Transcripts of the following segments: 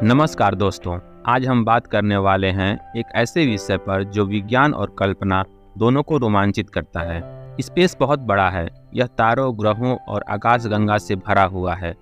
नमस्कार दोस्तों, आज हम बात करने वाले हैं एक ऐसे विषय पर जो विज्ञान और कल्पना दोनों को रोमांचित करता है। स्पेस बहुत बड़ा है। यह तारों, ग्रहों और आकाशगंगा से भरा हुआ है।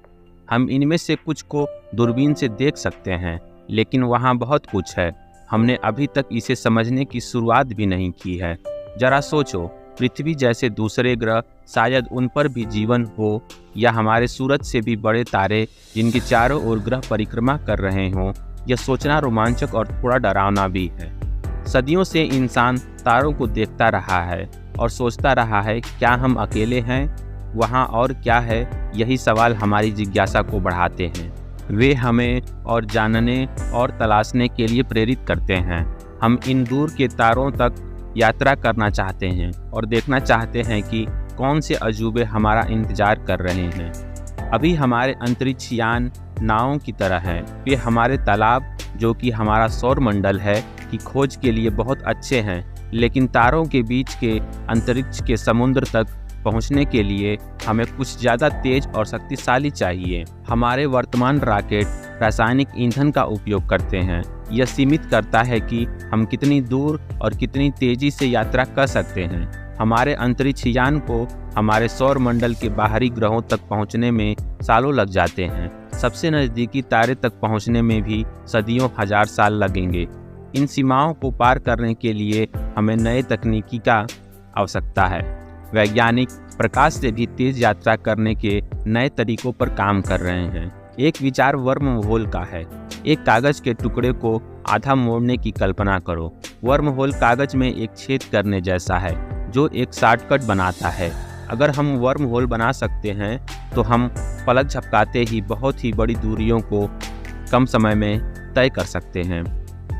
हम इनमें से कुछ को दूरबीन से देख सकते हैं, लेकिन वहाँ बहुत कुछ है। हमने अभी तक इसे समझने की शुरुआत भी नहीं की है। जरा सोचो, पृथ्वी जैसे दूसरे ग्रह, शायद उन पर भी जीवन हो, या हमारे सूरज से भी बड़े तारे जिनके चारों ओर ग्रह परिक्रमा कर रहे हों। यह सोचना रोमांचक और थोड़ा डरावना भी है। सदियों से इंसान तारों को देखता रहा है और सोचता रहा है, क्या हम अकेले हैं वहाँ और क्या है? यही सवाल हमारी जिज्ञासा को बढ़ाते हैं। वे हमें और जानने और तलाशने के लिए प्रेरित करते हैं। हम इन दूर के तारों तक यात्रा करना चाहते हैं और देखना चाहते हैं कि कौन से अजूबे हमारा इंतजार कर रहे हैं। अभी हमारे अंतरिक्ष यान नावों की तरह हैं। वे हमारे तालाब, जो कि हमारा सौर मंडल है, की खोज के लिए बहुत अच्छे हैं, लेकिन तारों के बीच के अंतरिक्ष के समुद्र तक पहुंचने के लिए हमें कुछ ज़्यादा तेज और शक्तिशाली चाहिए। हमारे वर्तमान रॉकेट रासायनिक ईंधन का उपयोग करते हैं। यह सीमित करता है कि हम कितनी दूर और कितनी तेजी से यात्रा कर सकते हैं। हमारे अंतरिक्ष यान को हमारे सौर मंडल के बाहरी ग्रहों तक पहुंचने में सालों लग जाते हैं। सबसे नज़दीकी तारे तक पहुंचने में भी सदियों, हजार साल लगेंगे। इन सीमाओं को पार करने के लिए हमें नए तकनीकी का आवश्यकता है। वैज्ञानिक प्रकाश से भी तेज यात्रा करने के नए तरीकों पर काम कर रहे हैं। एक विचार वर्महोल का है। एक कागज के टुकड़े को आधा मोड़ने की कल्पना करो। वर्महोल कागज में एक छेद करने जैसा है जो एक शॉर्टकट बनाता है। अगर हम वर्महोल बना सकते हैं तो हम पलक झपकाते ही बहुत ही बड़ी दूरियों को कम समय में तय कर सकते हैं।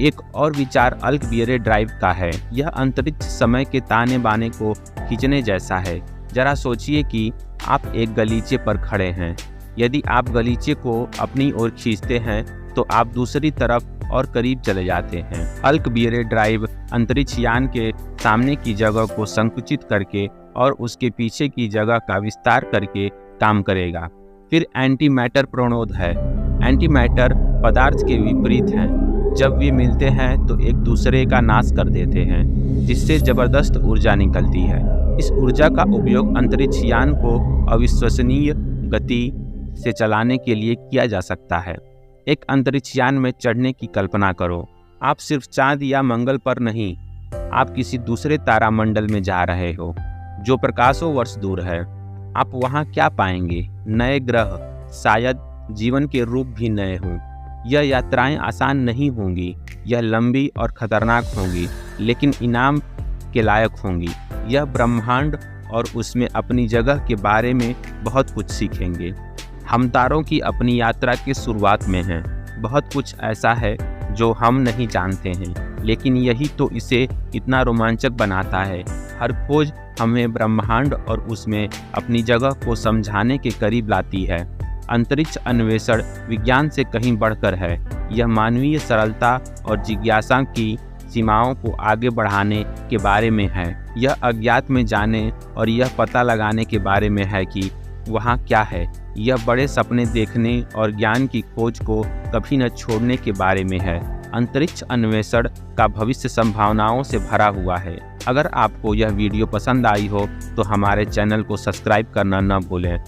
एक और विचार अल्कबीरे ड्राइव का है। यह अंतरिक्ष समय के ताने बाने को खींचने जैसा है। जरा सोचिए कि आप एक गलीचे पर खड़े हैं। यदि आप गलीचे को अपनी ओर खींचते हैं तो आप दूसरी तरफ और करीब चले जाते हैं। अल्कबीरे ड्राइव अंतरिक्ष यान के सामने की जगह को संकुचित करके और उसके पीछे की जगह का विस्तार करके काम करेगा। फिर एंटी मैटर प्रणोद है। एंटी मैटर पदार्थ के विपरीत हैं। जब वे मिलते हैं तो एक दूसरे का नाश कर देते हैं, जिससे जबरदस्त ऊर्जा निकलती है। इस ऊर्जा का उपयोग अंतरिक्ष यान को अविश्वसनीय गति से चलाने के लिए किया जा सकता है। एक अंतरिक्ष यान में चढ़ने की कल्पना करो। आप सिर्फ चांद या मंगल पर नहीं, आप किसी दूसरे तारामंडल में जा रहे हो जो प्रकाशों वर्ष दूर है। आप वहाँ क्या पाएंगे? नए ग्रह, शायद जीवन के रूप भी नए हों। यह यात्राएं आसान नहीं होंगी, यह लंबी और खतरनाक होंगी, लेकिन इनाम के लायक होंगी। यह ब्रह्मांड और उसमें अपनी जगह के बारे में बहुत कुछ सीखेंगे। हम तारों की अपनी यात्रा की शुरुआत में हैं। बहुत कुछ ऐसा है जो हम नहीं जानते हैं, लेकिन यही तो इसे इतना रोमांचक बनाता है। हर खोज हमें ब्रह्मांड और उसमें अपनी जगह को समझाने के करीब लाती है। अंतरिक्ष अन्वेषण विज्ञान से कहीं बढ़कर है। यह मानवीय सरलता और जिज्ञासा की सीमाओं को आगे बढ़ाने के बारे में है। यह अज्ञात में जाने और यह पता लगाने के बारे में है कि वहाँ क्या है। यह बड़े सपने देखने और ज्ञान की खोज को कभी न छोड़ने के बारे में है। अंतरिक्ष अन्वेषण का भविष्य संभावनाओं से भरा हुआ है। अगर आपको यह वीडियो पसंद आई हो तो हमारे चैनल को सब्सक्राइब करना न भूलें